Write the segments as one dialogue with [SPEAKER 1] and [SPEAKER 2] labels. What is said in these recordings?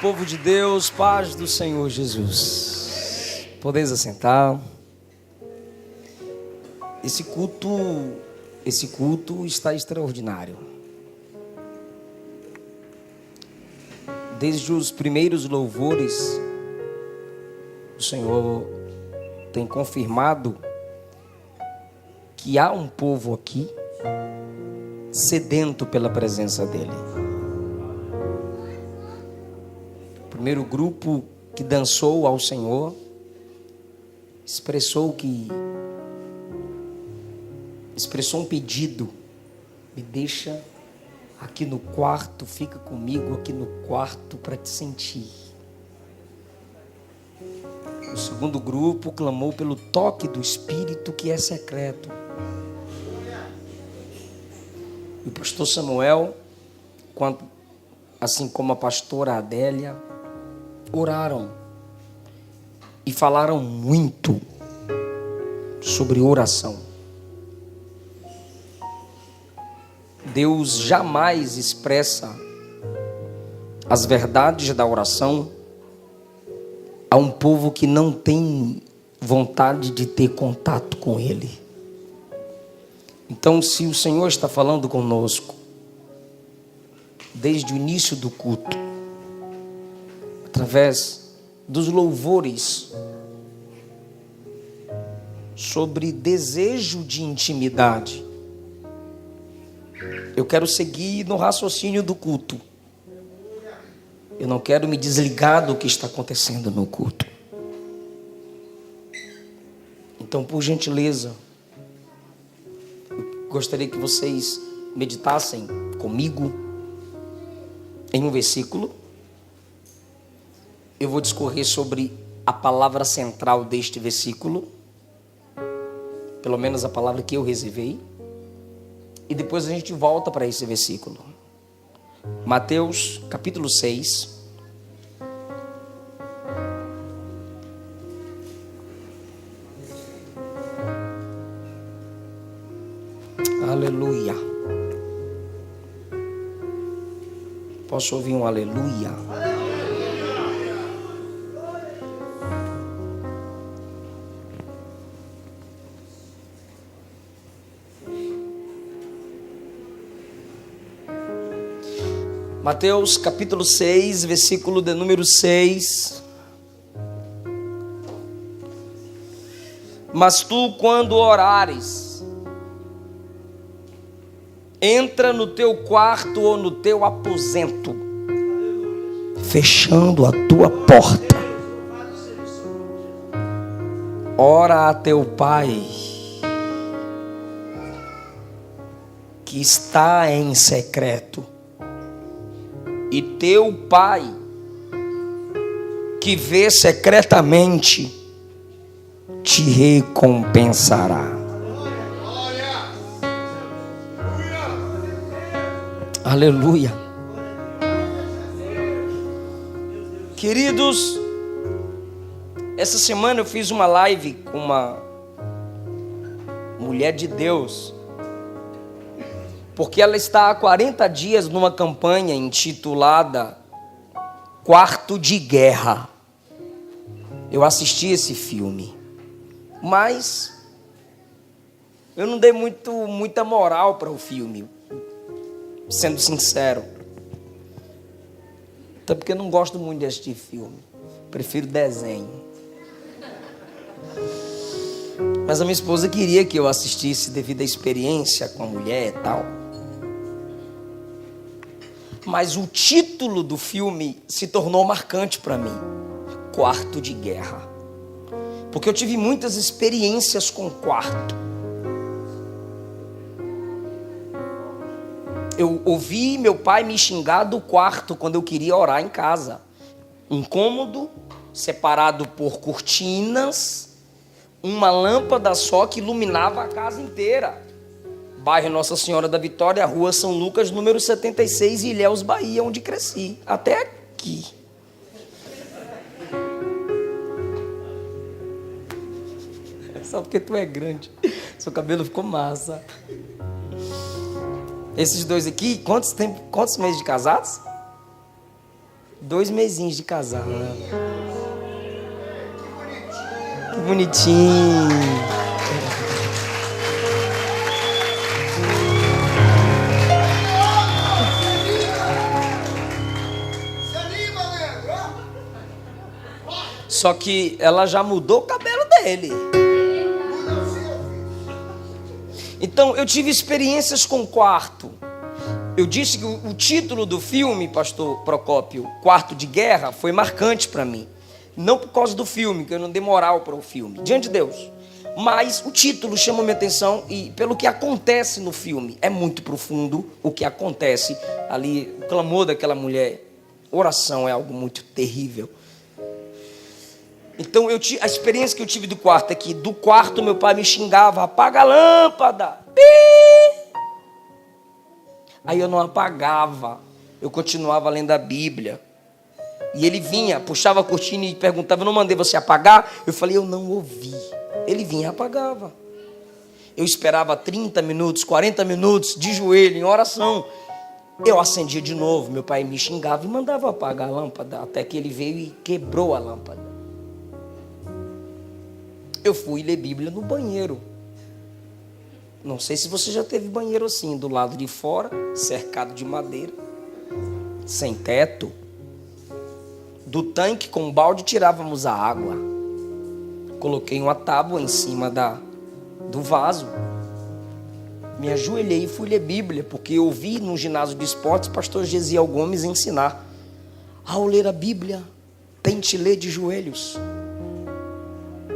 [SPEAKER 1] Povo de Deus, paz do Senhor Jesus. Podeis assentar. Esse culto está extraordinário. Desde os primeiros louvores, o Senhor tem confirmado que há um povo aqui sedento pela presença dEle. O primeiro grupo que dançou ao Senhor expressou um pedido: me deixa aqui no quarto, fica comigo aqui no quarto para te sentir. O segundo grupo clamou pelo toque do Espírito que é secreto. E o pastor Samuel, assim como a pastora Adélia, oraram e falaram muito sobre oração. Deus jamais expressa as verdades da oração a um povo que não tem vontade de ter contato com Ele. Então, se o Senhor está falando conosco desde o início do culto, através dos louvores, sobre desejo de intimidade, eu quero seguir no raciocínio do culto. Eu não quero me desligar do que está acontecendo no culto. Então, por gentileza, eu gostaria que vocês meditassem comigo em um versículo. Eu vou discorrer sobre a palavra central deste versículo, pelo menos a palavra que eu reservei, e depois a gente volta para esse versículo. Mateus capítulo 6. Aleluia. Posso ouvir um aleluia? Mateus capítulo 6, versículo de número 6. Mas tu, quando orares, entra no teu quarto ou no teu aposento, fechando a tua porta. Ora a teu Pai, que está em secreto, e teu Pai, que vê secretamente, te recompensará. Aleluia. Queridos, essa semana eu fiz uma live com uma mulher de Deus, porque ela está há 40 dias numa campanha intitulada Quarto de Guerra. Eu assisti esse filme, mas eu não dei muita moral para o filme, sendo sincero. Até porque eu não gosto muito de assistir filme, prefiro desenho. Mas a minha esposa queria que eu assistisse devido à experiência com a mulher e tal. Mas o título do filme se tornou marcante para mim: Quarto de Guerra. Porque eu tive muitas experiências com quarto. Eu ouvi meu pai me xingar do quarto quando eu queria orar em casa. Um cômodo separado por cortinas, uma lâmpada só que iluminava a casa inteira. Bairro Nossa Senhora da Vitória, Rua São Lucas, número 76, Ilhéus, Bahia, onde cresci. Até aqui. Só porque tu é grande. Seu cabelo ficou massa. Esses dois aqui, quantos meses de casados? 2 mesinhos de casado. Que bonitinho. Só que ela já mudou o cabelo dele. Então eu tive experiências com quarto. Eu disse que o título do filme, pastor Procópio, Quarto de Guerra, foi marcante para mim. Não por causa do filme, que eu não dei moral para o filme, diante de Deus. Mas o título chamou minha atenção e pelo que acontece no filme. É muito profundo o que acontece ali, o clamor daquela mulher. Oração é algo muito terrível. Então a experiência que eu tive do quarto é que do quarto meu pai me xingava: apaga a lâmpada. Aí eu não apagava, eu continuava lendo a Bíblia. E ele vinha, puxava a cortina e perguntava: eu não mandei você apagar? Eu falei: eu não ouvi. Ele vinha e apagava. Eu esperava 30 minutos, 40 minutos de joelho em oração. Eu acendia de novo, meu pai me xingava e mandava apagar a lâmpada, até que ele veio e quebrou a lâmpada. Eu fui ler Bíblia no banheiro. Não sei se você já teve banheiro assim, do lado de fora, cercado de madeira, sem teto. Do tanque com um balde tirávamos a água. Coloquei uma tábua em cima do vaso. Me ajoelhei e fui ler Bíblia, porque eu ouvi no ginásio de esportes o pastor Gesiel Gomes ensinar: ao ler a Bíblia, tente ler de joelhos,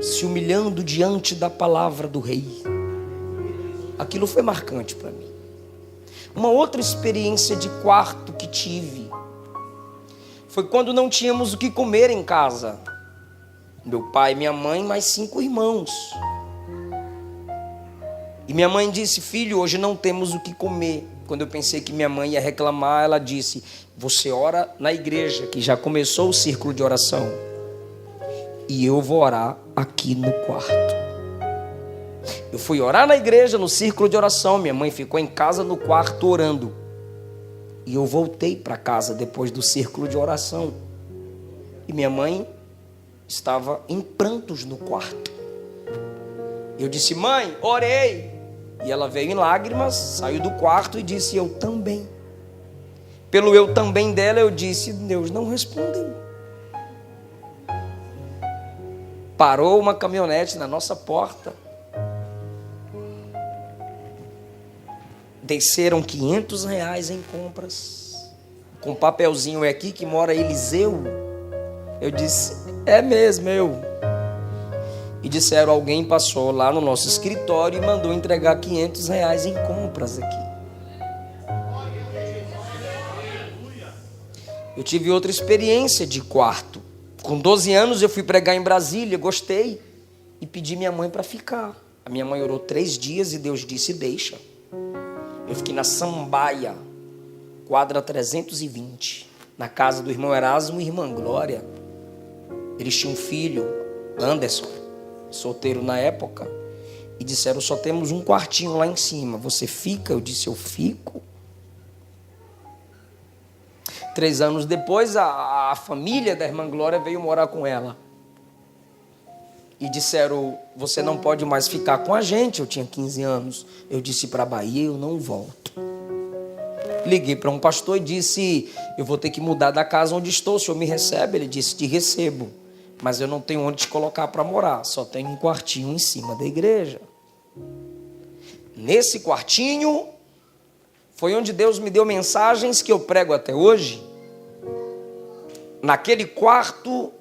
[SPEAKER 1] se humilhando diante da palavra do rei. Aquilo foi marcante para mim. Uma outra experiência de quarto que tive foi quando não tínhamos o que comer em casa. Meu pai, minha mãe, mais 5 irmãos. E minha mãe disse: filho, hoje não temos o que comer. Quando eu pensei que minha mãe ia reclamar, ela disse: você ora na igreja, que já começou o círculo de oração, e eu vou orar aqui no quarto. Eu fui orar na igreja, no círculo de oração. Minha mãe ficou em casa no quarto orando. E eu voltei para casa depois do círculo de oração. E minha mãe estava em prantos no quarto. Eu disse: mãe, orei. E ela veio em lágrimas, saiu do quarto e disse: eu também. Pelo eu também dela, eu disse: Deus não respondeu. Parou uma caminhonete na nossa porta. Desceram R$500 em compras. Com papelzinho: é aqui que mora Eliseu? Eu disse: é mesmo, eu. E disseram: alguém passou lá no nosso escritório e mandou entregar R$500 em compras aqui. Eu tive outra experiência de quarto. Com 12 anos eu fui pregar em Brasília, gostei. E pedi minha mãe para ficar. A minha mãe orou 3 dias e Deus disse: deixa. Eu fiquei na Sambaia, quadra 320, na casa do irmão Erasmo e irmã Glória. Eles tinham um filho, Anderson, solteiro na época, e disseram: só temos um quartinho lá em cima, você fica? Eu disse: eu fico. 3 anos depois, a família da irmã Glória veio morar com ela. E disseram: você não pode mais ficar com a gente. Eu tinha 15 anos. Eu disse para a Bahia: eu não volto. Liguei para um pastor e disse: eu vou ter que mudar da casa onde estou, o senhor me recebe? Ele disse: te recebo, mas eu não tenho onde te colocar para morar, só tenho um quartinho em cima da igreja. Nesse quartinho foi onde Deus me deu mensagens que eu prego até hoje. Naquele quarto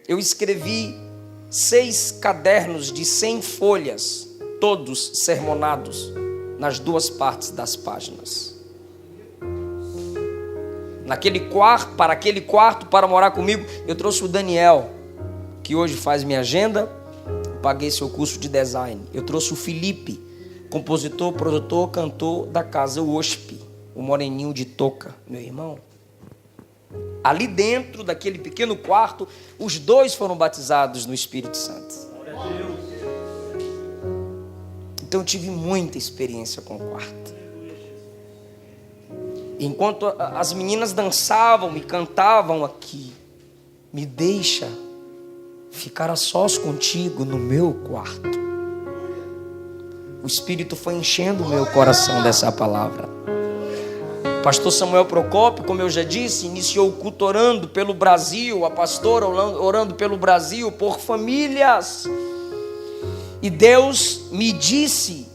[SPEAKER 1] eu escrevi 6 cadernos de 100 folhas, todos sermonados nas 2 partes das páginas. Para aquele quarto, para morar comigo, eu trouxe o Daniel, que hoje faz minha agenda, paguei seu curso de design. Eu trouxe o Felipe, compositor, produtor, cantor da casa USP, o moreninho de touca, meu irmão. Ali dentro daquele pequeno quarto, os 2 foram batizados no Espírito Santo. Então eu tive muita experiência com o quarto. Enquanto as meninas dançavam e cantavam aqui, me deixa ficar a sós contigo no meu quarto. O Espírito foi enchendo o meu coração dessa palavra. Pastor Samuel Procópio, como eu já disse, iniciou o culto orando pelo Brasil, a pastora orando pelo Brasil, por famílias. E Deus me disse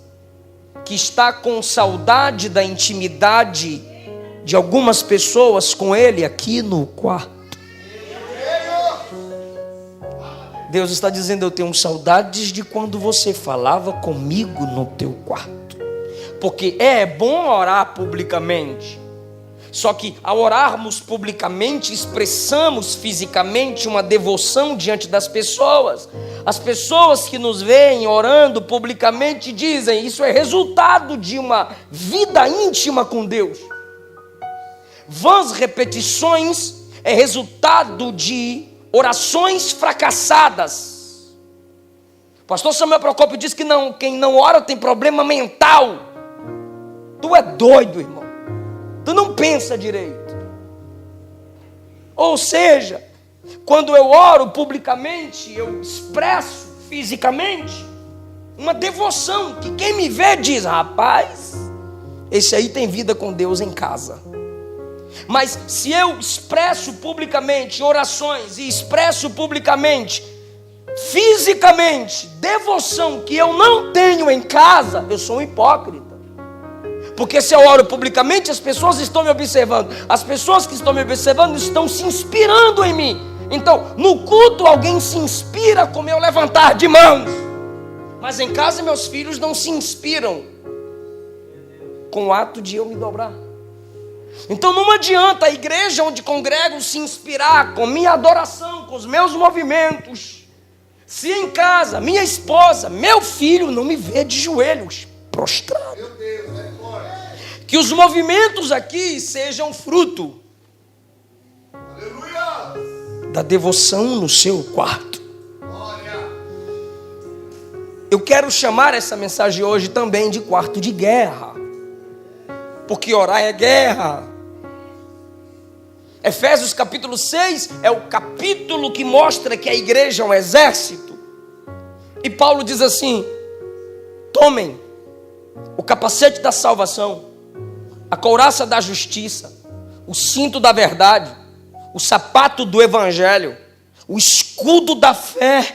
[SPEAKER 1] que está com saudade da intimidade de algumas pessoas com Ele aqui no quarto. Deus está dizendo: eu tenho saudades de quando você falava comigo no teu quarto. Porque é bom orar publicamente. Só que ao orarmos publicamente, expressamos fisicamente uma devoção diante das pessoas. As pessoas que nos veem orando publicamente dizem: isso é resultado de uma vida íntima com Deus. Vãs repetições é resultado de orações fracassadas. O pastor Samuel Procópio diz que não, quem não ora tem problema mental. Tu é doido, irmão. Tu não pensa direito. Ou seja, quando eu oro publicamente, eu expresso fisicamente uma devoção que quem me vê diz: rapaz, esse aí tem vida com Deus em casa. Mas se eu expresso publicamente orações e expresso publicamente, fisicamente, devoção que eu não tenho em casa, eu sou um hipócrita. Porque se eu oro publicamente, as pessoas estão me observando. As pessoas que estão me observando estão se inspirando em mim. Então, no culto alguém se inspira com meu levantar de mãos. Mas em casa meus filhos não se inspiram com o ato de eu me dobrar. Então não adianta a igreja onde congrego se inspirar com minha adoração, com os meus movimentos, se em casa minha esposa, meu filho não me vê de joelhos prostrado. Meu Deus, que os movimentos aqui sejam fruto da devoção no seu quarto. Eu quero chamar essa mensagem hoje também de quarto de guerra, porque orar é guerra. Efésios capítulo 6 é o capítulo que mostra que a igreja é um exército. E Paulo diz assim: tomem o capacete da salvação, a couraça da justiça, o cinto da verdade, o sapato do evangelho, o escudo da fé,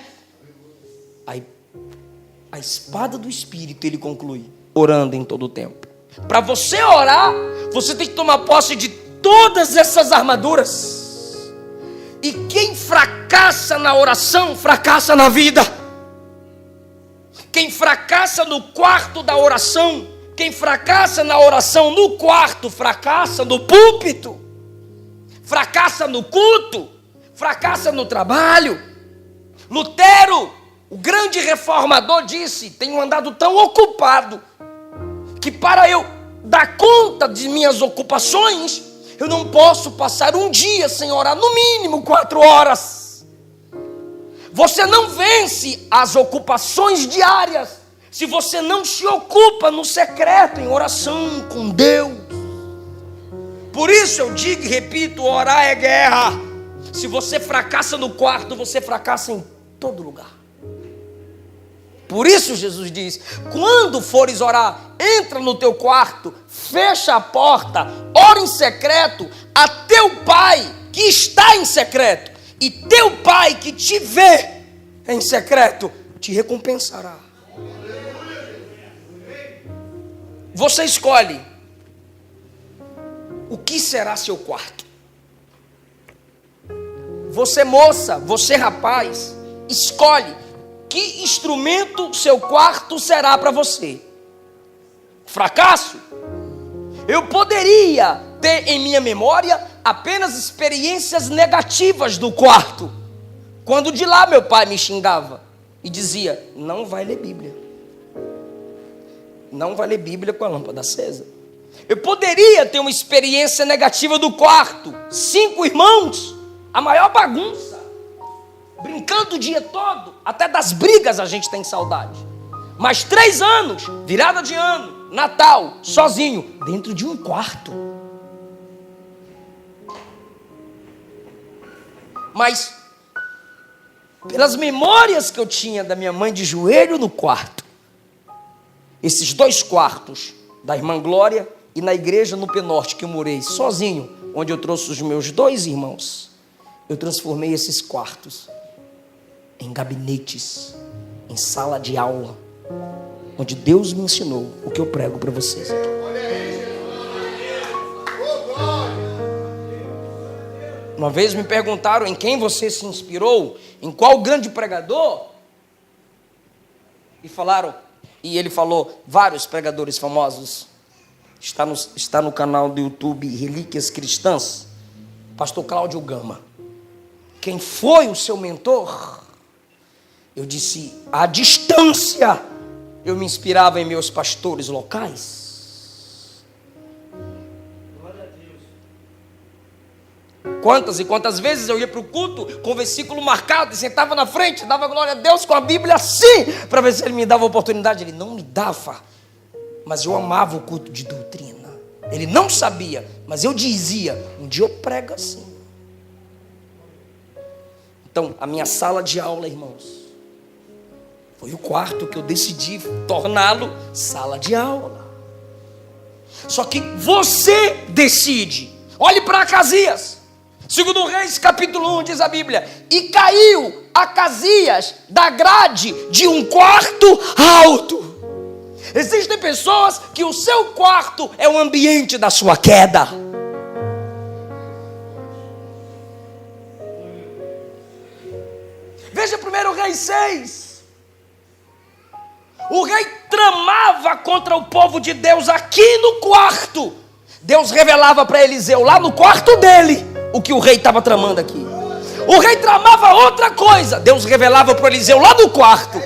[SPEAKER 1] a espada do Espírito. Ele conclui: orando em todo o tempo. Para você orar, você tem que tomar posse de todas essas armaduras. E quem fracassa na oração, fracassa na vida. Quem fracassa no quarto da oração, quem fracassa na oração no quarto, fracassa no púlpito, fracassa no culto, fracassa no trabalho. Lutero, o grande reformador, disse: tenho andado tão ocupado que para eu dar conta de minhas ocupações, eu não posso passar um dia sem orar no mínimo 4 horas. Você não vence as ocupações diárias se você não se ocupa no secreto, em oração com Deus. Por isso eu digo e repito: orar é guerra. Se você fracassa no quarto, você fracassa em todo lugar. Por isso Jesus diz: quando fores orar, entra no teu quarto, fecha a porta, ora em secreto a teu pai que está em secreto, e teu pai que te vê em secreto te recompensará. Você escolhe o que será seu quarto. Você moça, você rapaz, escolhe que instrumento seu quarto será para você. Fracasso? Eu poderia ter em minha memória apenas experiências negativas do quarto, quando de lá meu pai me xingava e dizia: não vai ler Bíblia, não vai ler Bíblia com a lâmpada acesa. Eu poderia ter uma experiência negativa do quarto, 5 irmãos, a maior bagunça, brincando o dia todo, até das brigas a gente tem saudade. Mas 3 anos, virada de ano, Natal, sozinho, dentro de um quarto. Mas, pelas memórias que eu tinha da minha mãe de joelho no quarto, esses 2 quartos da irmã Glória e na igreja no Penorte, que eu morei sozinho, onde eu trouxe os meus 2 irmãos, eu transformei esses quartos em gabinetes, em sala de aula, onde Deus me ensinou o que eu prego para vocês aqui. Uma vez me perguntaram em quem você se inspirou, em qual grande pregador, e ele falou vários pregadores famosos. Está no canal do YouTube Relíquias Cristãs, pastor Cláudio Gama. Quem foi o seu mentor? Eu disse, à distância, eu me inspirava em meus pastores locais. Quantas e quantas vezes eu ia para o culto com o versículo marcado e sentava na frente, dava glória a Deus com a Bíblia assim, para ver se ele me dava a oportunidade. Ele não me dava, mas eu amava o culto de doutrina. Ele não sabia, mas eu dizia, um dia eu prego assim. Então, a minha sala de aula, irmãos, foi o quarto que eu decidi torná-lo sala de aula. Só que você decide. Olhe para Acasias. 2 Reis, capítulo 1, diz a Bíblia: e caiu Acasias da grade de um quarto alto. Existem pessoas que o seu quarto é o ambiente da sua queda. Veja 1 Reis 6. O rei tramava contra o povo de Deus aqui no quarto. Deus revelava para Eliseu lá no quarto dele o que o rei estava tramando aqui. O rei tramava outra coisa. Deus revelava para Eliseu lá no quarto.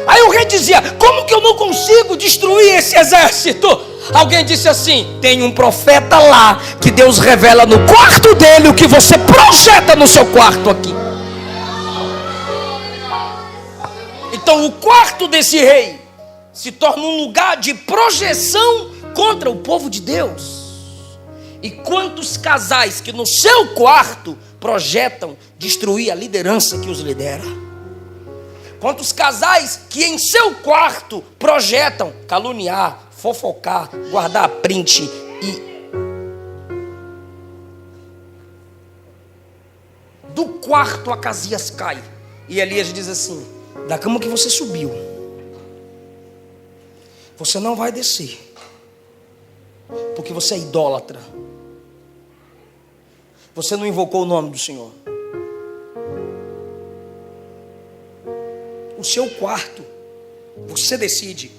[SPEAKER 1] Aí o rei dizia: como que eu não consigo destruir esse exército? Alguém disse assim: tem um profeta lá que Deus revela no quarto dele o que você projeta no seu quarto aqui. Então o quarto desse rei se torna um lugar de projeção contra o povo de Deus. E quantos casais que no seu quarto projetam destruir a liderança que os lidera? Quantos casais que em seu quarto projetam caluniar, fofocar, guardar print e do quarto Acasias cai. E Elias diz assim: da cama que você subiu, você não vai descer, porque você é idólatra. Você não invocou o nome do Senhor. O seu quarto, você decide.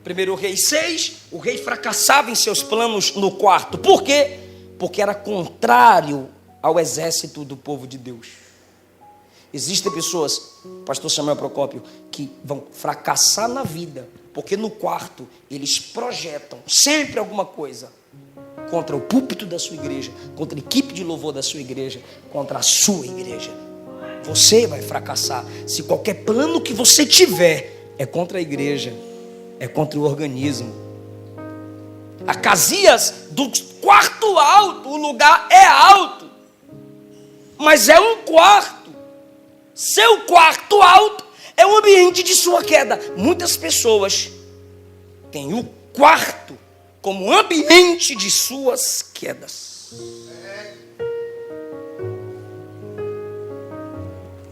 [SPEAKER 1] 1 Reis 6, o rei fracassava em seus planos no quarto. Por quê? Porque era contrário ao exército do povo de Deus. Existem pessoas, pastor Samuel Procópio, que vão fracassar na vida, porque no quarto eles projetam sempre alguma coisa contra o púlpito da sua igreja, contra a equipe de louvor da sua igreja, contra a sua igreja. Você vai fracassar se qualquer plano que você tiver é contra a igreja, é contra o organismo. Acasias, do quarto alto, o lugar é alto, mas é um quarto. Seu quarto alto é o ambiente de sua queda. Muitas pessoas têm o quarto como ambiente de suas quedas.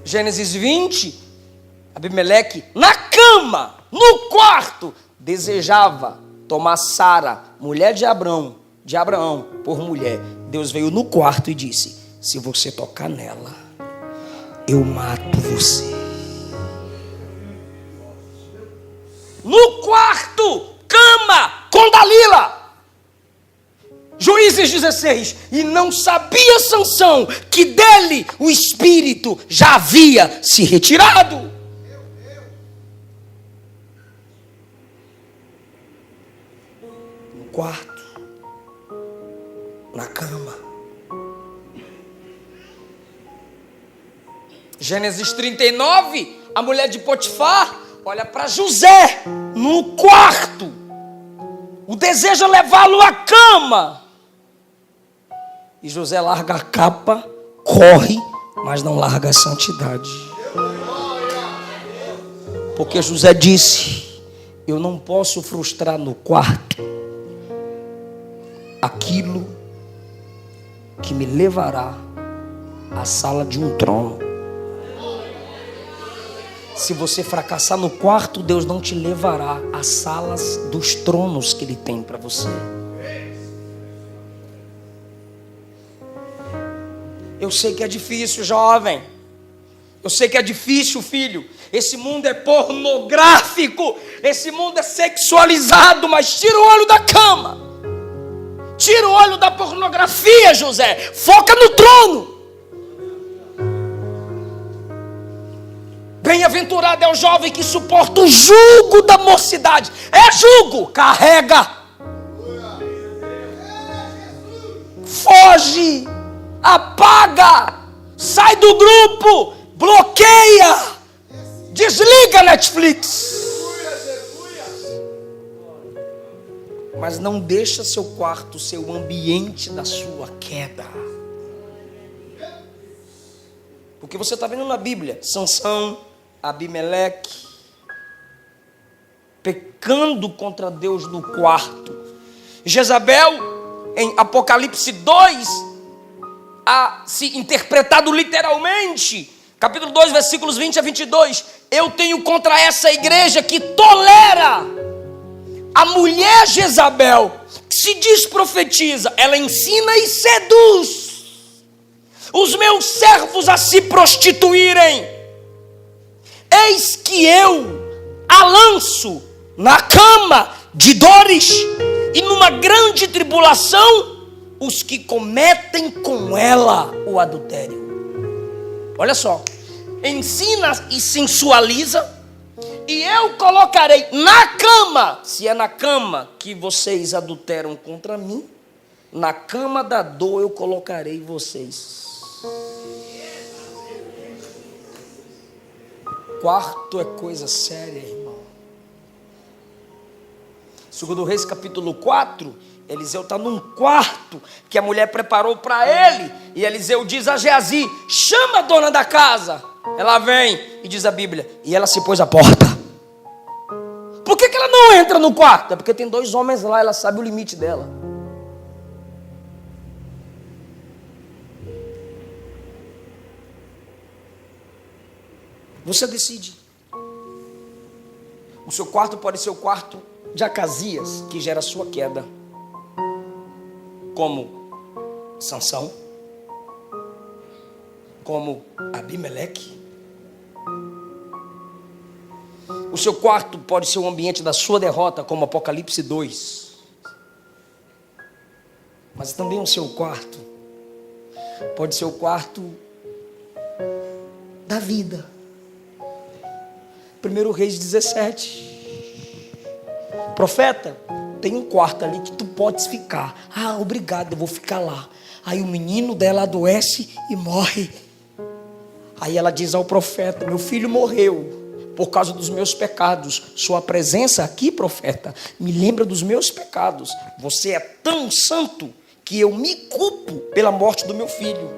[SPEAKER 1] Gênesis 20, Abimeleque, na cama, no quarto, desejava tomar Sara, mulher de Abraão, por mulher. Deus veio no quarto e disse: se você tocar nela, eu mato você. No quarto, cama com Dalila. Juízes 16. E não sabia Sansão que dele o espírito já havia se retirado. No quarto, na cama. Gênesis 39, a mulher de Potifar olha para José no quarto. O desejo é levá-lo à cama. E José larga a capa, corre, mas não larga a santidade. Porque José disse: eu não posso frustrar no quarto aquilo que me levará à sala de um trono. Se você fracassar no quarto, Deus não te levará às salas dos tronos que Ele tem para você. Eu sei que é difícil, jovem. Eu sei que é difícil, filho. Esse mundo é pornográfico. Esse mundo é sexualizado. Mas tira o olho da cama. Tira o olho da pornografia, José. Foca no trono. Bem-aventurado é o jovem que suporta o jugo da mocidade. É jugo, carrega. Foge, apaga, sai do grupo, bloqueia, desliga a Netflix. Mas não deixa seu quarto ser o ambiente da sua queda. Porque você está vendo na Bíblia, Sansão, Abimeleque, pecando contra Deus no quarto. Jezabel, em Apocalipse 2, se interpretado literalmente, capítulo 2, versículos 20 a 22, eu tenho contra essa igreja que tolera a mulher Jezabel, que se diz profetiza, ela ensina e seduz os meus servos a se prostituírem. Eis que eu a lanço na cama de dores e numa grande tribulação os que cometem com ela o adultério. Olha só, ensina e sensualiza, e eu colocarei na cama, se é na cama que vocês adulteram contra mim, na cama da dor eu colocarei vocês. Quarto é coisa séria, irmão. Segundo Reis capítulo 4, Eliseu está num quarto que a mulher preparou para ele, e Eliseu diz a Geazi: chama a dona da casa. Ela vem, e diz a Bíblia, e ela se pôs à porta. Por que ela não entra no quarto? É porque tem 2 homens lá, ela sabe o limite dela. Você decide. O seu quarto pode ser o quarto de Acasias, que gera a sua queda, como Sansão, como Abimeleque. O seu quarto pode ser o ambiente da sua derrota, como Apocalipse 2. Mas também o seu quarto pode ser o quarto da vida. 1 Reis 17. Profeta, tem um quarto ali que tu podes ficar. Ah, obrigado, eu vou ficar lá. Aí o menino dela adoece e morre. Aí ela diz ao profeta: meu filho morreu por causa dos meus pecados. Sua presença aqui, profeta, me lembra dos meus pecados. Você é tão santo que eu me culpo pela morte do meu filho.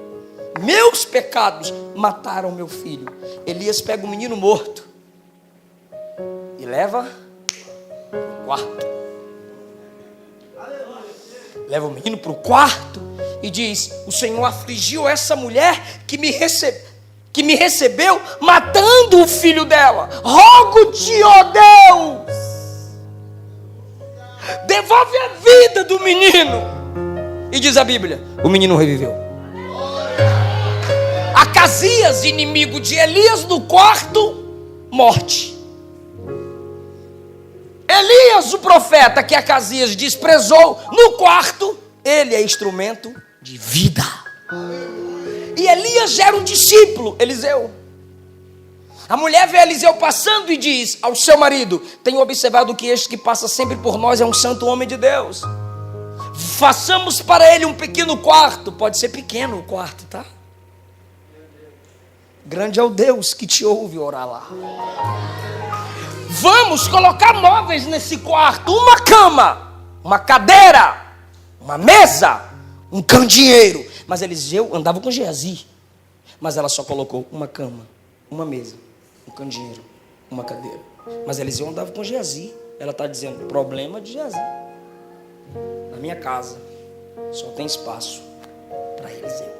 [SPEAKER 1] Meus pecados mataram meu filho. Elias pega o menino morto e leva para o quarto. Leva o menino para o quarto e diz: o Senhor afligiu essa mulher que me recebeu matando o filho dela. Rogo-te, ó Deus, devolve a vida do menino. E diz a Bíblia, o menino reviveu. Acasias, inimigo de Elias, no quarto, morte. Elias, o profeta que Acasias desprezou, no quarto, ele é instrumento de vida. E Elias gera um discípulo, Eliseu. A mulher vê Eliseu passando e diz ao seu marido: tenho observado que este que passa sempre por nós é um santo homem de Deus. Façamos para ele um pequeno quarto. Pode ser pequeno o quarto, tá? Grande é o Deus que te ouve orar lá. Vamos colocar móveis nesse quarto: uma cama, uma cadeira, uma mesa, um candeeiro. Mas Eliseu andava com Geazi. Mas ela só colocou uma cama, uma mesa, um candeeiro, uma cadeira. Mas Eliseu andava com Geazi. Ela está dizendo, problema de Geazi. Na minha casa só tem espaço para Eliseu.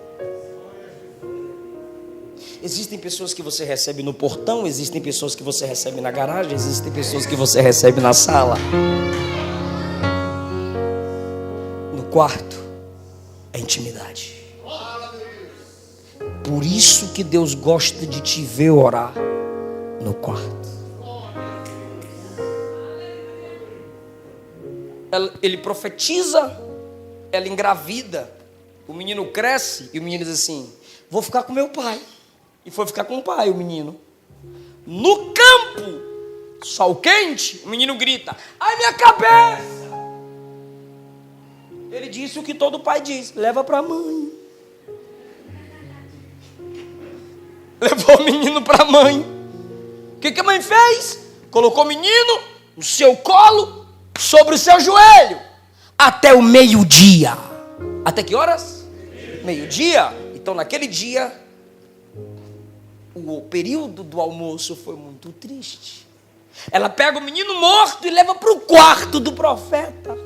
[SPEAKER 1] Existem pessoas que você recebe no portão, existem pessoas que você recebe na garagem, existem pessoas que você recebe na sala. No quarto é intimidade. Por isso que Deus gosta de te ver orar no quarto. Ele profetiza, ela engravida, o menino cresce e o menino diz assim, vou ficar com meu pai. E foi ficar com o pai, o menino. No campo, sol quente, o menino grita, ai minha cabeça. Ele disse o que todo pai diz, leva para a mãe. Levou o menino para a mãe. O que a mãe fez? Colocou o menino no seu colo, sobre o seu joelho, até o meio-dia. Até que horas? Meio-dia. Então naquele dia, o período do almoço foi muito triste. Ela pega o menino morto e leva para o quarto do profeta.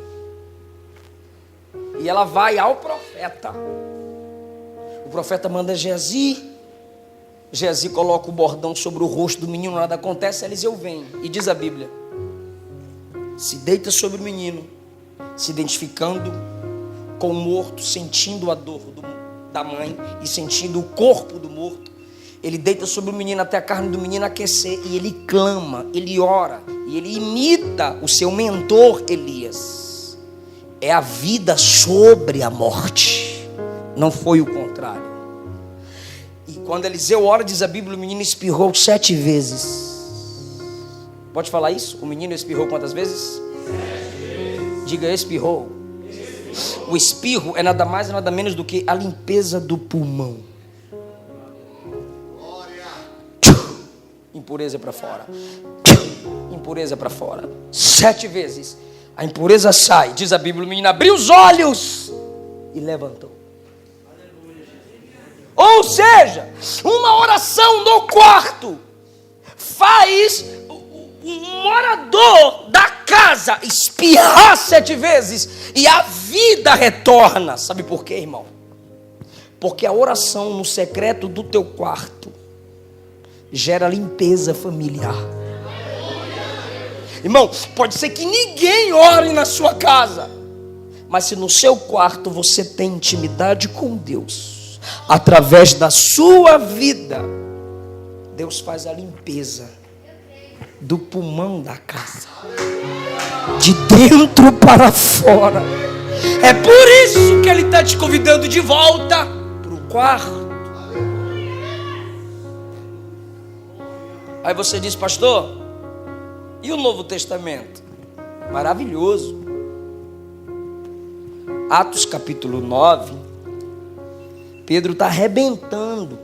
[SPEAKER 1] E ela vai ao profeta. O profeta manda Geazi. Geazi coloca o bordão sobre o rosto do menino, nada acontece, Eliseu vem. E diz a Bíblia, se deita sobre o menino, se identificando com o morto, sentindo a dor da mãe e sentindo o corpo do morto. Ele deita sobre o menino até a carne do menino aquecer e ele clama, ele ora e ele imita o seu mentor Elias. É a vida sobre a morte, não foi o contrário. E quando Eliseu ora, diz a Bíblia, o menino espirrou 7 vezes. Pode falar isso? O menino espirrou quantas vezes? 7 vezes. Diga, espirrou. O espirro é nada mais e nada menos do que a limpeza do pulmão. Impureza para fora. Impureza para fora. 7 vezes. A impureza sai. Diz a Bíblia, o menino abriu os olhos e levantou. Ou seja, uma oração no quarto faz o morador da casa espirrar 7 vezes e a vida retorna. Sabe por quê, irmão? Porque a oração no secreto do teu quarto gera limpeza familiar. Irmão, pode ser que ninguém ore na sua casa, mas se no seu quarto você tem intimidade com Deus, através da sua vida, Deus faz a limpeza do pulmão da casa, de dentro para fora. É por isso que Ele está te convidando de volta para o quarto. Aí você diz, pastor, e o Novo Testamento? Maravilhoso. Atos capítulo 9, Pedro está arrebentando.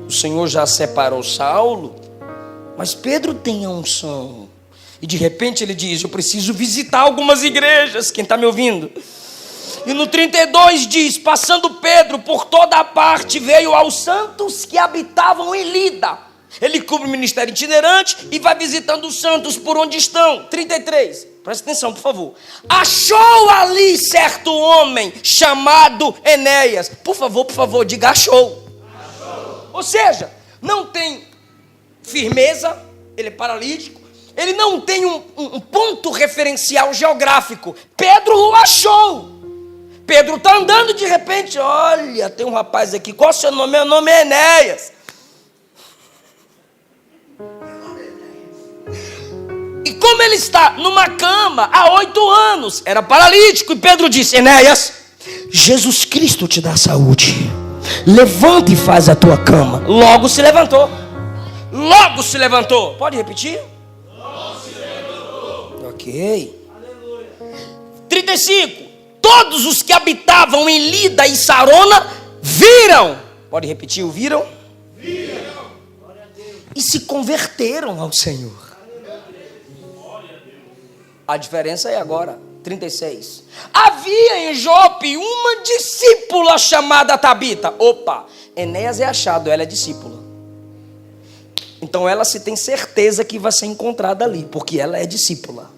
[SPEAKER 1] O Senhor já separou Saulo, mas Pedro tem a unção. E de repente ele diz, eu preciso visitar algumas igrejas. Quem está me ouvindo? E no 32 diz, passando Pedro por toda a parte, veio aos santos que habitavam em Lida. Ele cumpre o ministério itinerante e vai visitando os santos por onde estão. 33, presta atenção por favor. Achou ali certo homem chamado Enéas. Por favor, diga achou. Ou seja, não tem firmeza, ele é paralítico, ele não tem um ponto referencial geográfico. Pedro o achou. Pedro está andando de repente, olha, tem um rapaz aqui, qual é o seu nome? Meu nome é Enéas. E como ele está numa cama há 8 anos, era paralítico, e Pedro disse, Enéas, Jesus Cristo te dá saúde, levanta e faz a tua cama. Logo se levantou. Logo se levantou. Pode repetir? Logo se levantou. Ok. Aleluia. 35. Todos os que habitavam em Lida e Sarona viram. Pode repetir o viram? Viram. E se converteram ao Senhor. A diferença é agora. 36. Havia em Jope uma discípula chamada Tabita. Opa, Enéas é achado, ela é discípula. Então ela se tem certeza que vai ser encontrada ali, porque ela é discípula.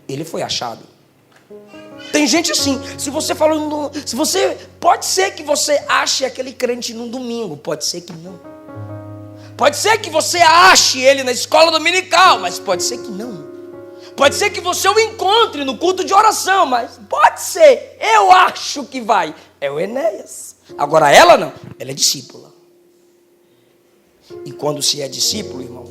[SPEAKER 1] Ele foi achado. Tem gente assim, pode ser que você ache aquele crente num domingo, pode ser que não. Pode ser que você ache ele na escola dominical, mas pode ser que não. Pode ser que você o encontre no culto de oração, mas pode ser, eu acho que vai. É o Enéas. Agora ela não, ela é discípula. E quando se é discípulo, irmão,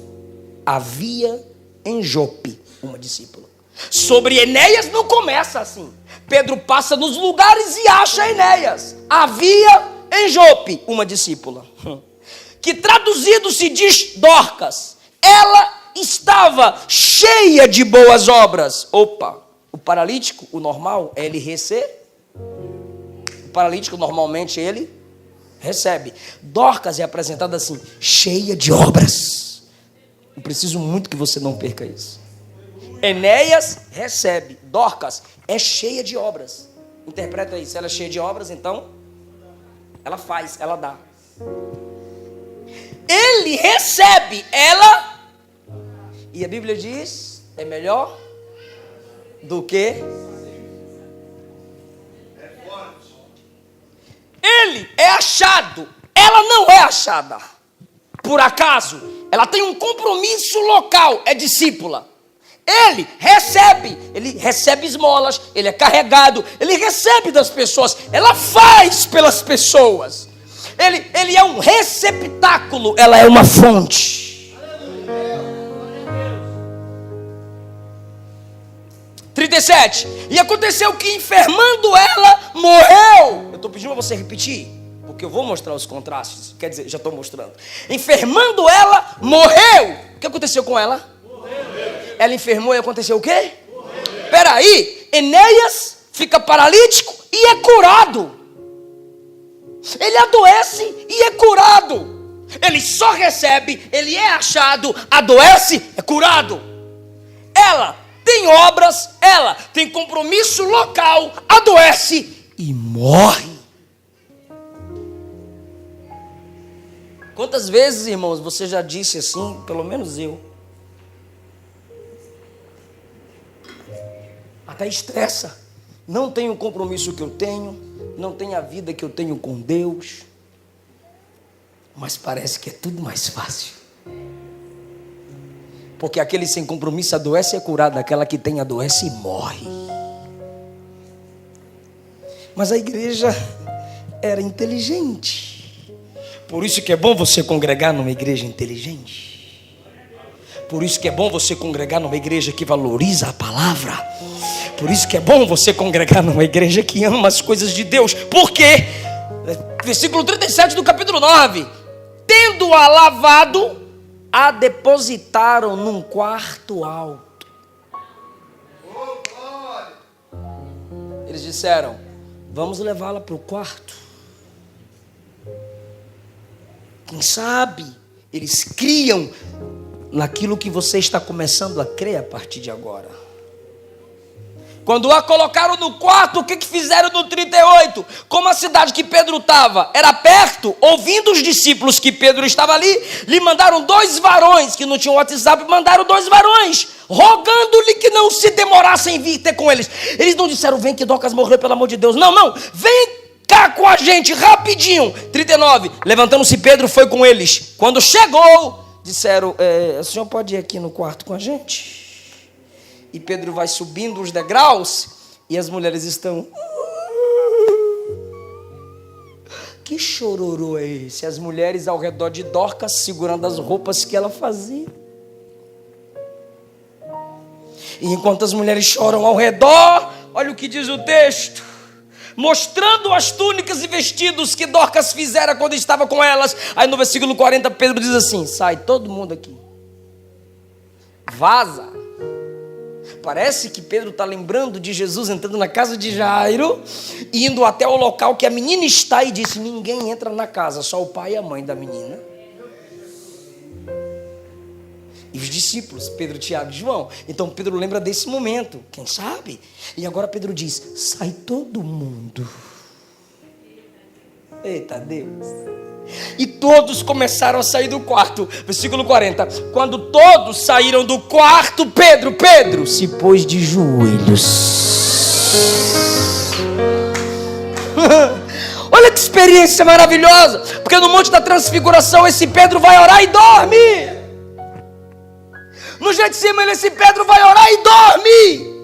[SPEAKER 1] havia em Jope uma discípula. Sobre Enéas não começa assim. Pedro passa nos lugares e acha Enéas. Havia em Jope uma discípula, que traduzido se diz Dorcas. Ela estava cheia de boas obras. Opa, o paralítico, o normal é ele receber. O paralítico normalmente ele recebe. Dorcas é apresentada assim, cheia de obras. Eu preciso muito que você não perca isso. Enéas recebe, Dorcas é cheia de obras. Interpreta isso, ela é cheia de obras, então ela faz, ela dá. Ele recebe, ela, e a Bíblia diz, é melhor do que ele é achado, ela não é achada. Por acaso, ela tem um compromisso local, é discípula. Ele recebe esmolas, ele é carregado, ele recebe das pessoas, ela faz pelas pessoas. Ele é um receptáculo, ela é uma fonte. 37. E aconteceu que enfermando ela, morreu. Eu estou pedindo para você repetir, porque eu vou mostrar os contrastes. Quer dizer, já estou mostrando. Enfermando ela, morreu. O que aconteceu com ela? Ela enfermou e aconteceu o quê? Peraí, Enéas fica paralítico e é curado. Ele adoece e é curado. Ele só recebe, ele é achado, adoece, é curado. Ela tem obras, ela tem compromisso local, adoece e morre. Quantas vezes, irmãos, você já disse assim, pelo menos eu, até estressa, não tenho o compromisso que eu tenho, não tenho a vida que eu tenho com Deus, mas parece que é tudo mais fácil, porque aquele sem compromisso adoece e é curado, aquela que tem adoece e morre. Mas a igreja era inteligente, por isso que é bom você congregar numa igreja inteligente, por isso que é bom você congregar numa igreja que valoriza a palavra, por isso que é bom você congregar numa igreja que ama as coisas de Deus. Por quê? Versículo 37 do capítulo 9. Tendo-a lavado, a depositaram num quarto alto. Eles disseram, vamos levá-la para o quarto. Quem sabe eles criam naquilo que você está começando a crer a partir de agora. Quando a colocaram no quarto, o que fizeram no 38? Como a cidade que Pedro estava era perto, ouvindo os discípulos que Pedro estava ali, lhe mandaram 2 varões, que não tinham WhatsApp, mandaram 2 varões, rogando-lhe que não se demorassem em vir ter com eles. Eles não disseram, vem que Dorcas morreu, pelo amor de Deus. Não, vem cá com a gente, rapidinho. 39, levantando-se Pedro foi com eles. Quando chegou, disseram, o senhor pode ir aqui no quarto com a gente? E Pedro vai subindo os degraus e as mulheres estão... Que chororô é esse? As mulheres ao redor de Dorcas segurando as roupas que ela fazia. E enquanto as mulheres choram ao redor, olha o que diz o texto. Mostrando as túnicas e vestidos que Dorcas fizera quando estava com elas. Aí no versículo 40 Pedro diz assim, sai todo mundo aqui. Vaza. Parece que Pedro está lembrando de Jesus entrando na casa de Jairo, indo até o local que a menina está e disse, ninguém entra na casa, só o pai e a mãe da menina. E os discípulos, Pedro, Tiago e João. Então Pedro lembra desse momento, quem sabe? E agora Pedro diz: sai todo mundo. Eita Deus. E todos começaram a sair do quarto. Versículo 40. Quando todos saíram do quarto, Pedro se pôs de joelhos. Olha que experiência maravilhosa. Porque no Monte da Transfiguração esse Pedro vai orar e dorme. No Getsemane esse Pedro vai orar e dorme.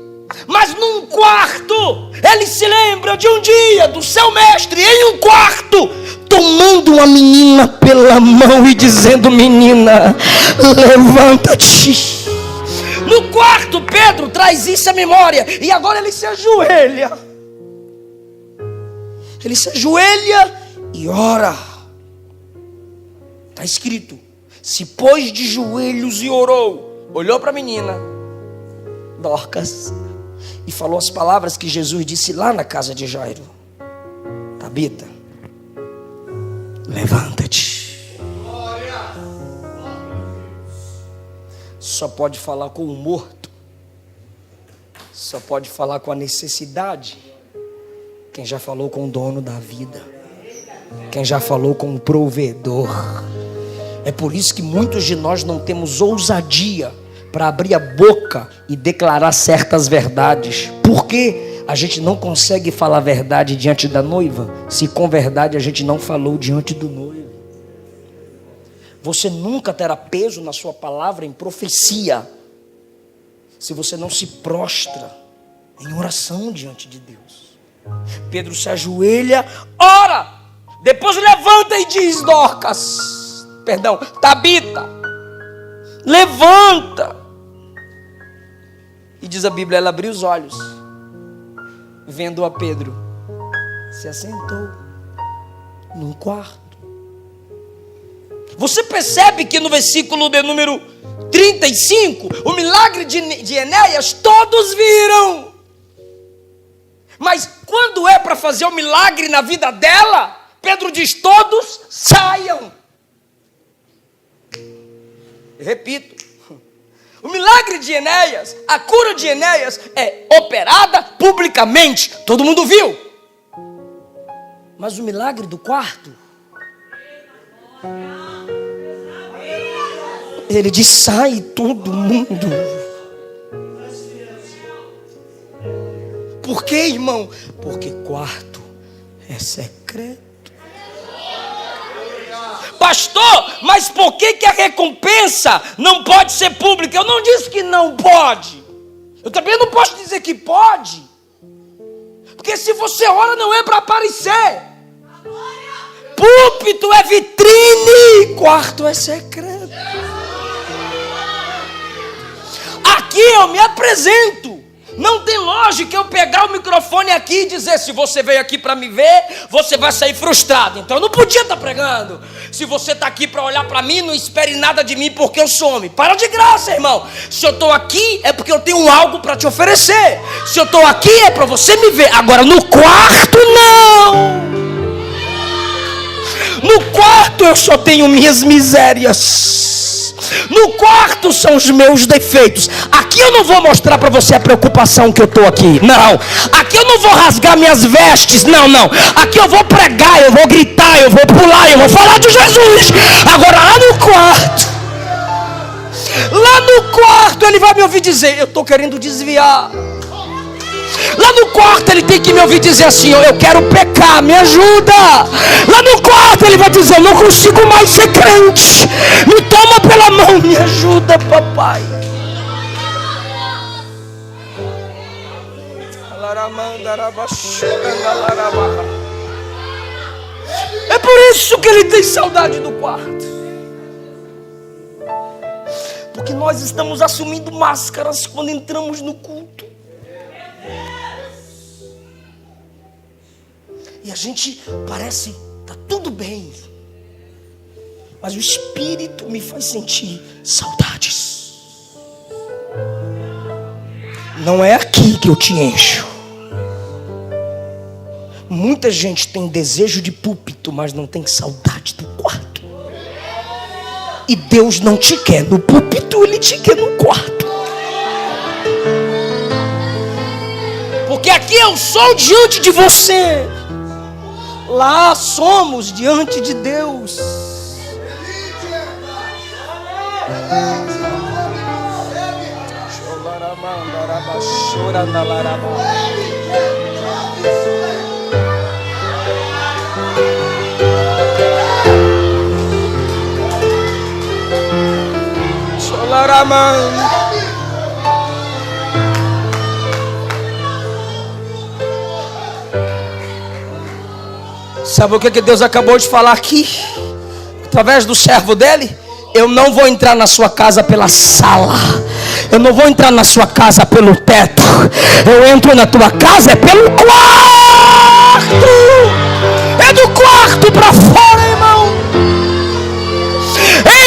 [SPEAKER 1] Mas num quarto, ele se lembra de um dia do seu mestre em um quarto, tomando uma menina pela mão e dizendo: menina, levanta-te. No quarto, Pedro traz isso à memória. E agora ele se ajoelha. Ele se ajoelha e ora. Está escrito: se pôs de joelhos e orou. Olhou para a menina Dorcas e falou as palavras que Jesus disse lá na casa de Jairo: Tabita, levanta-te. Só pode falar com o morto, só pode falar com a necessidade quem já falou com o dono da vida, quem já falou com o provedor. É por isso que muitos de nós não temos ousadia para abrir a boca e declarar certas verdades. Por quê? A gente não consegue falar a verdade diante da noiva, se com verdade a gente não falou diante do noivo. Você nunca terá peso na sua palavra em profecia, se você não se prostra em oração diante de Deus. Pedro se ajoelha, ora, depois levanta e diz: Tabita, levanta. E diz a Bíblia, ela abriu os olhos, vendo a Pedro, se assentou num quarto. Você percebe que no versículo de número 35, o milagre de Enéas, todos viram. Mas quando é para fazer o milagre na vida dela, Pedro diz: todos saiam. Repito, o milagre de Enéas, a cura de Enéas é operada publicamente, todo mundo viu. Mas o milagre do quarto, ele diz: sai todo mundo. Por quê, irmão? Porque quarto é secreto. Pastor, mas por que a recompensa não pode ser pública? Eu não disse que não pode. Eu também não posso dizer que pode. Porque se você ora, não é para aparecer. Púlpito é vitrine, quarto é secreto. Aqui eu me apresento. Não tem lógica eu pegar o microfone aqui e dizer: se você veio aqui para me ver, você vai sair frustrado. Então eu não podia estar pregando. Se você está aqui para olhar para mim, não espere nada de mim, porque eu sou homem. Para de graça, irmão. Se eu estou aqui é porque eu tenho algo para te oferecer. Se eu estou aqui é para você me ver. Agora no quarto não. No quarto eu só tenho minhas misérias. No quarto são os meus defeitos. Aqui eu não vou mostrar para você a preocupação que eu estou aqui. Não. Aqui eu não vou rasgar minhas vestes. Não. Aqui eu vou pregar, eu vou gritar, eu vou pular, eu vou falar de Jesus. Agora lá no quarto ele vai me ouvir dizer: eu estou querendo desviar. Lá no quarto ele tem que me ouvir dizer assim: eu quero pecar, me ajuda. Lá no quarto ele vai dizer: eu não consigo mais ser crente, me toma pela mão, me ajuda, papai. É por isso que ele tem saudade do quarto, porque nós estamos assumindo máscaras quando entramos no culto. E a gente parece, tá tudo bem, mas o Espírito me faz sentir saudades. Não é aqui que eu te encho. Muita gente tem desejo de púlpito, mas não tem saudade do quarto. E Deus não te quer no púlpito, Ele te quer no quarto. Porque aqui eu sou diante de você, lá somos diante de Deus. Sabe o que Deus acabou de falar aqui? Através do servo dele? Eu não vou entrar na sua casa pela sala. Eu não vou entrar na sua casa pelo teto. Eu entro na tua casa é pelo quarto. É do quarto para fora, irmão.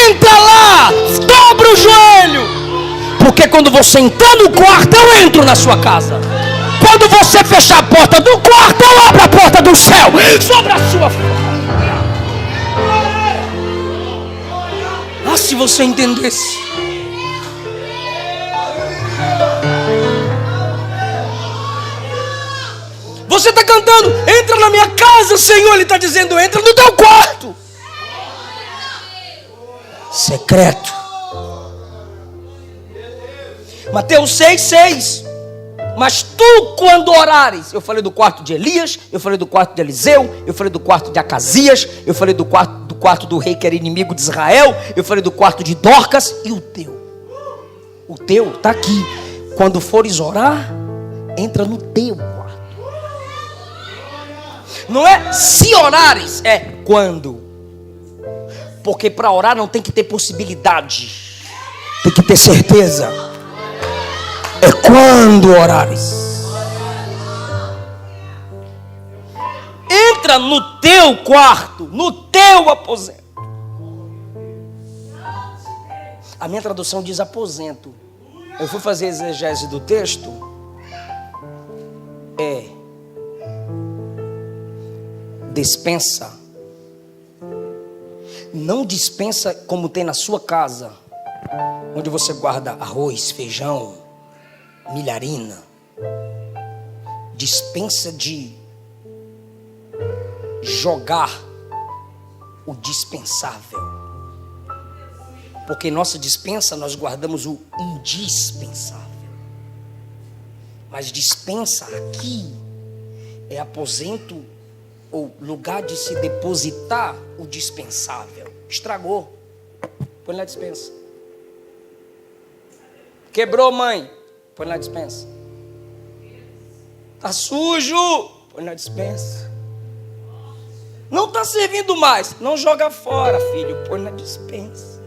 [SPEAKER 1] Entra lá, dobra o joelho. Porque quando você entrar no quarto, eu entro na sua casa. Quando você fechar a porta do quarto, eu abro a porta do céu sobre a sua família. Ah, se você entendesse. Você está cantando, entra na minha casa, Senhor. Ele está dizendo, entra no teu quarto secreto. Mateus 6,6. Mas tu, quando orares, eu falei do quarto de Elias, eu falei do quarto de Eliseu, eu falei do quarto de Acasias, eu falei do quarto do rei que era inimigo de Israel, eu falei do quarto de Dorcas, e o teu está aqui. Quando fores orar, entra no teu quarto. Não é se orares, é quando. Porque para orar não tem que ter possibilidade, tem que ter certeza. É quando orares. Entra no teu quarto, no teu aposento. A minha tradução diz aposento. Eu fui fazer a exegese do texto. É despensa. Não dispensa como tem na sua casa, onde você guarda arroz, feijão, milharina. Dispensa de jogar o dispensável. Porque em nossa dispensa nós guardamos o indispensável. Mas dispensa aqui é aposento ou lugar de se depositar o dispensável. Estragou, põe na dispensa. Quebrou, mãe, põe na dispensa. Tá sujo, põe na dispensa. Não está servindo mais, não joga fora, filho, põe na dispensa.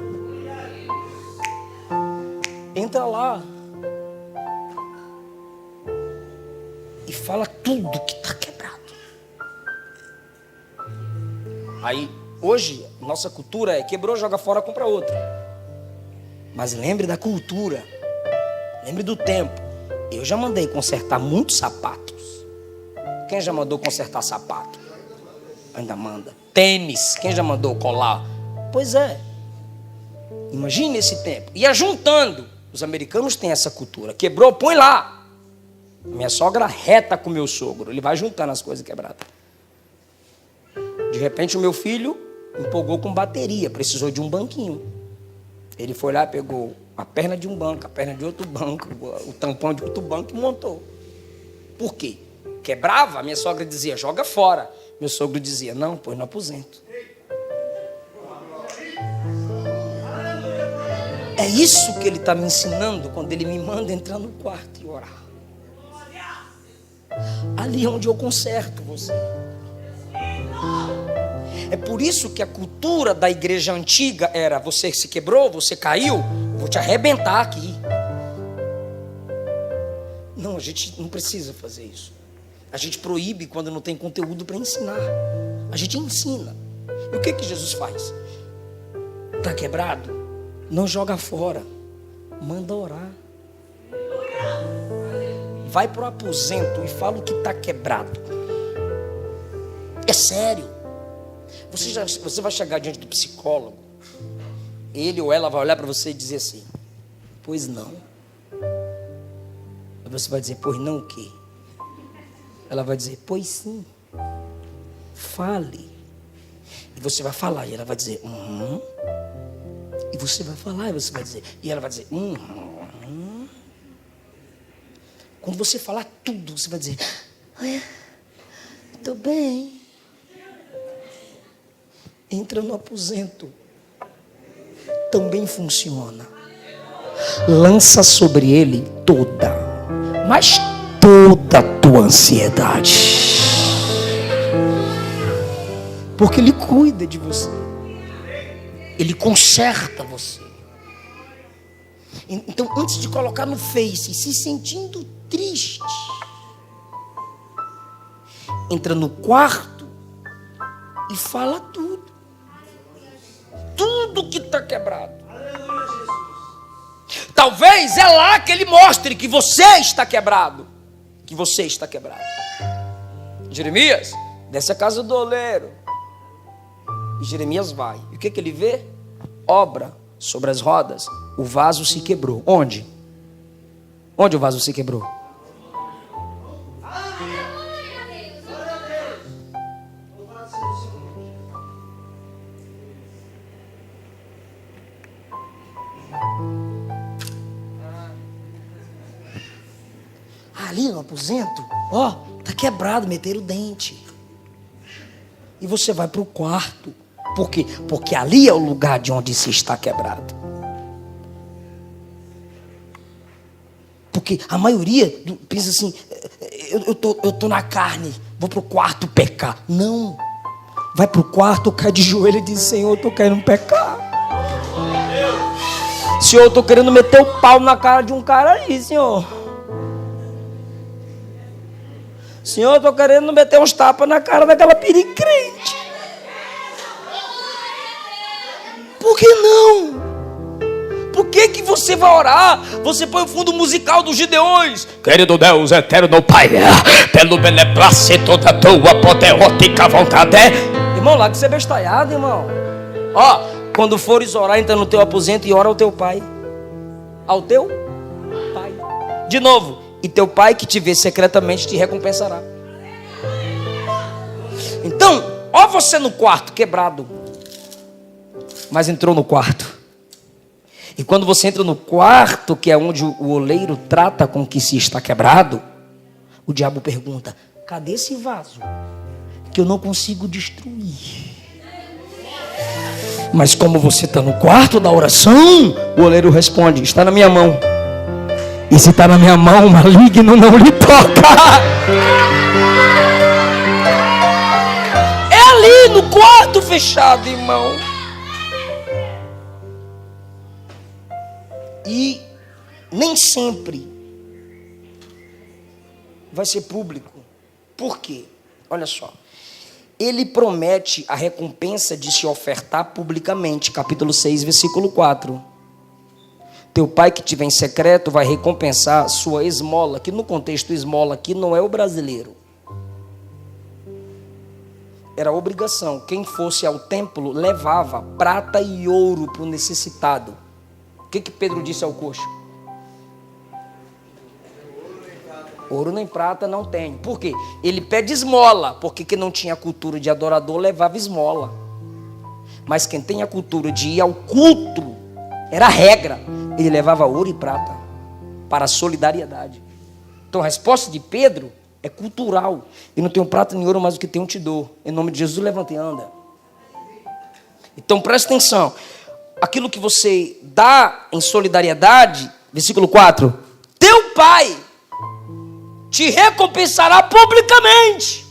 [SPEAKER 1] Entra lá e fala tudo que está quebrado. Aí, hoje, nossa cultura é quebrou, joga fora, compra outra. Mas lembre da cultura, lembre do tempo. Eu já mandei consertar muitos sapatos. Quem já mandou consertar sapato? Ainda manda. Tênis, quem já mandou colar? Pois é. Imagine esse tempo. Ia juntando. Os americanos têm essa cultura. Quebrou, põe lá. Minha sogra reta com meu sogro. Ele vai juntando as coisas quebradas. De repente o meu filho empolgou com bateria. Precisou de um banquinho. Ele foi lá, pegou a perna de um banco, a perna de outro banco, o tampão de outro banco e montou. Por quê? Quebrava, a minha sogra dizia, joga fora. Meu sogro dizia, não, põe no aposento. É isso que ele está me ensinando quando ele me manda entrar no quarto e orar. Ali é onde eu conserto você. É por isso que a cultura da igreja antiga era, você se quebrou, você caiu, vou te arrebentar aqui. Não, a gente não precisa fazer isso. A gente proíbe quando não tem conteúdo para ensinar. A gente ensina. E o que Jesus faz? Está quebrado? Não joga fora. Manda orar. Vai para o aposento e fala o que está quebrado. É sério. Você vai chegar diante do psicólogo ele ou ela vai olhar para você e dizer assim: pois não. Aí você vai dizer: pois não o quê? Ela vai dizer: pois sim. Fale. E você vai falar e ela vai dizer: E você vai falar e você vai dizer, e ela vai dizer: Quando você falar tudo, você vai dizer: estou bem. Entra no aposento. Também funciona. Lança sobre ele toda, mas toda a tua ansiedade. Porque ele cuida de você. Ele conserta você. Então, antes de colocar no Face, se sentindo triste, entra no quarto e fala tudo. Tudo que está quebrado. Talvez é lá que ele mostre que você está quebrado. Que você está quebrado. Jeremias, desce a casa do oleiro. E Jeremias vai. E o que ele vê? Obra sobre as rodas. O vaso se quebrou. Onde? Onde o vaso se quebrou? Ali no aposento, ó, tá quebrado, meteram o dente. E você vai para o quarto. Por quê? Porque ali é o lugar de onde se está quebrado. Porque a maioria pensa assim: eu tô na carne, vou para o quarto pecar. Não. Vai para o quarto, cai de joelho e diz: Senhor, eu estou querendo pecar. Senhor, eu estou querendo meter o pau na cara de um cara aí, Senhor. Senhor, eu estou querendo meter uns tapas na cara daquela piricrente. Por que não? Por que você vai orar? Você põe o fundo musical dos Gideões. Querido Deus, eterno Pai, pelo beneplácito da tua poderótica vontade. Irmão, lá que você é bestalhado, irmão. Ó, quando fores orar, entra no teu aposento e ora ao teu pai. Ao teu pai. De novo. E teu pai que te vê secretamente te recompensará. Então, ó, você no quarto quebrado, mas entrou no quarto. E quando você entra no quarto, que é onde o oleiro trata com o que se está quebrado, o diabo pergunta: cadê esse vaso que eu não consigo destruir? Mas como você está no quarto da oração, o oleiro responde: está na minha mão. E se está na minha mão, o maligno não lhe toca. É ali no quarto fechado, irmão. E nem sempre vai ser público. Por quê? Olha só. Ele promete a recompensa de se ofertar publicamente. Capítulo 6, versículo 4. Teu pai que estiver em secreto vai recompensar sua esmola. Que no contexto esmola aqui não é o brasileiro. Era obrigação. Quem fosse ao templo levava prata e ouro para o necessitado. O que Pedro disse ao coxo? Ouro nem prata não tenho. Por quê? Ele pede esmola. Porque quem não tinha cultura de adorador levava esmola. Mas quem tem a cultura de ir ao culto, era a regra. Ele levava ouro e prata para a solidariedade. Então a resposta de Pedro é cultural. Eu não tenho prata nem ouro, mas o que tenho te dou. Em nome de Jesus, levanta e anda. Então presta atenção. Aquilo que você dá em solidariedade, versículo 4. Teu pai te recompensará publicamente.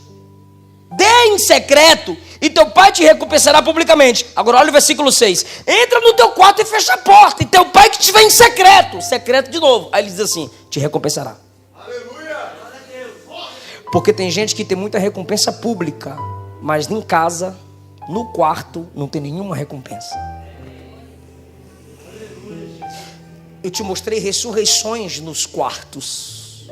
[SPEAKER 1] Dê em secreto e teu pai te recompensará publicamente. Agora olha o versículo 6. Entra no teu quarto e fecha a porta. E teu pai que estiver em secreto. Secreto de novo. Aí ele diz assim: te recompensará. Aleluia. Porque tem gente que tem muita recompensa pública, mas em casa, no quarto, não tem nenhuma recompensa. Eu te mostrei ressurreições nos quartos.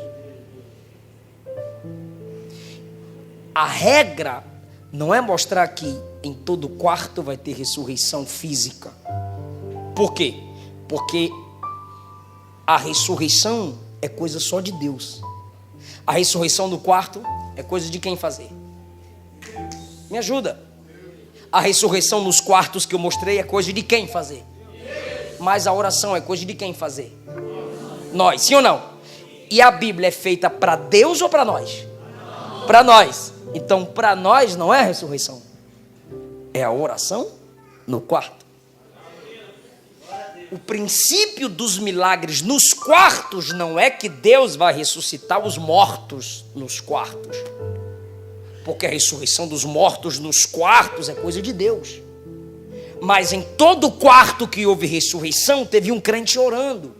[SPEAKER 1] A regra não é mostrar que em todo quarto vai ter ressurreição física. Por quê? Porque a ressurreição é coisa só de Deus. A ressurreição do quarto é coisa de quem fazer? Me ajuda. A ressurreição nos quartos que eu mostrei é coisa de quem fazer? Mas a oração é coisa de quem fazer? Nós, sim ou não? E a Bíblia é feita para Deus ou para nós? Para nós. Então, para nós não é a ressurreição, é a oração no quarto. O princípio dos milagres nos quartos não é que Deus vai ressuscitar os mortos nos quartos, porque a ressurreição dos mortos nos quartos é coisa de Deus. Mas em todo quarto que houve ressurreição, teve um crente orando.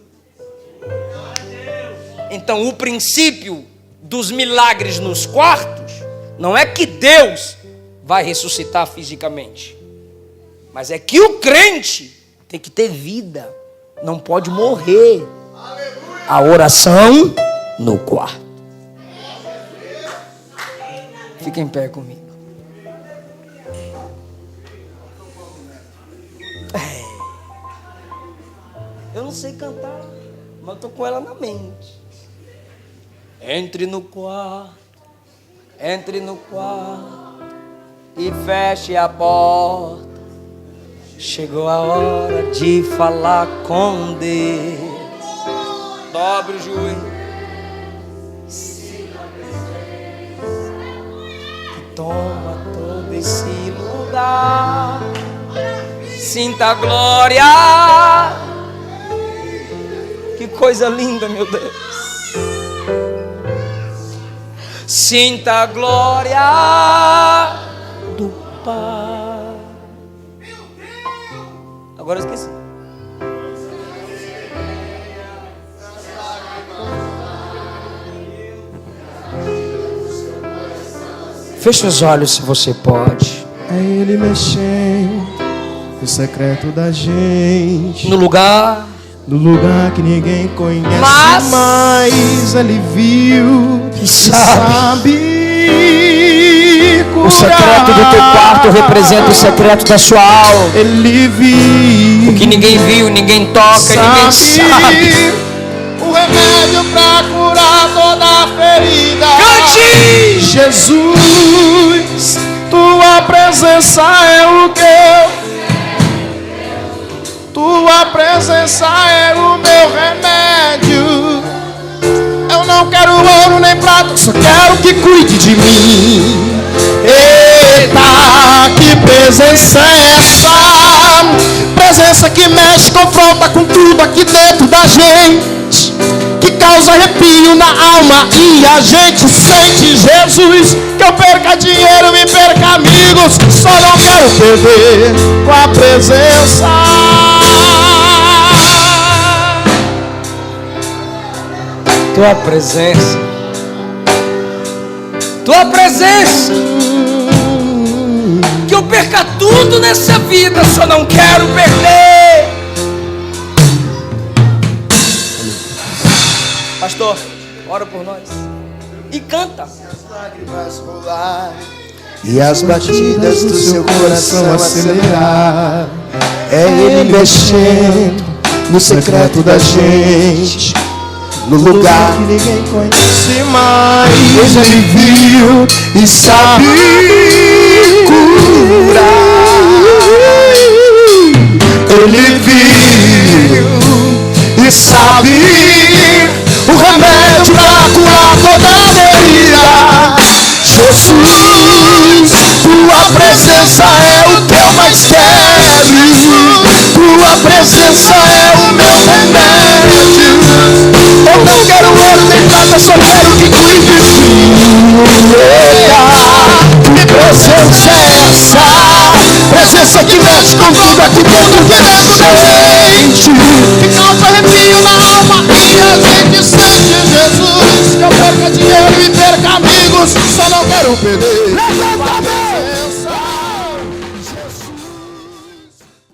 [SPEAKER 1] Então o princípio dos milagres nos quartos não é que Deus vai ressuscitar fisicamente, mas é que o crente tem que ter vida, não pode morrer. A oração no quarto. Fica em pé comigo. Eu não sei cantar, mas eu tô com ela na mente. Entre no quarto e feche a porta. Chegou a hora de falar com Deus. Dobre o joelho. Que toma todo esse lugar. Sinta a glória. Que coisa linda, meu Deus. Sinta a glória do Pai. Agora eu esqueci. Feche os olhos se você pode.
[SPEAKER 2] É Ele mexendo no secreto da gente.
[SPEAKER 1] No lugar
[SPEAKER 2] que ninguém conhece,
[SPEAKER 1] mas
[SPEAKER 2] Ele viu
[SPEAKER 1] e sabe. O secreto do teu quarto representa o secreto da sua alma.
[SPEAKER 2] Ele viu
[SPEAKER 1] o que ninguém viu, ninguém toca, ninguém sabe.
[SPEAKER 2] O remédio pra curar toda a ferida.
[SPEAKER 1] Cante!
[SPEAKER 2] Jesus, tua presença é o que eu. Tua presença é o meu remédio. Eu não quero ouro nem prata, só quero que cuide de mim. Eita, que presença é essa? Presença que mexe, confronta com tudo aqui dentro da gente, que causa arrepio na alma e a gente sente. Jesus, que eu perca dinheiro e perca amigos, só não quero perder com a presença.
[SPEAKER 1] Tua presença, tua presença, que eu perca tudo nessa vida, só não quero perder. Pastor, ora por nós e canta.
[SPEAKER 2] As lágrimas rolar e as batidas do seu coração acelerar. É Ele mexendo no secreto da gente, no lugar que ninguém conhece mais. Ele viu e sabe curar. Ele viu e sabe o remédio pra curar toda a ferida. Jesus, tua presença é o que eu mais quero. Tua presença é o meu remédio. Eu não quero ouro nem prata, só quero que cuide de mim. Que presença é essa? Presença que mexe com tudo aqui dentro da gente, que causa arrepio na alma e a gente sente. Jesus, que eu perca dinheiro e perca amigos, só não quero perder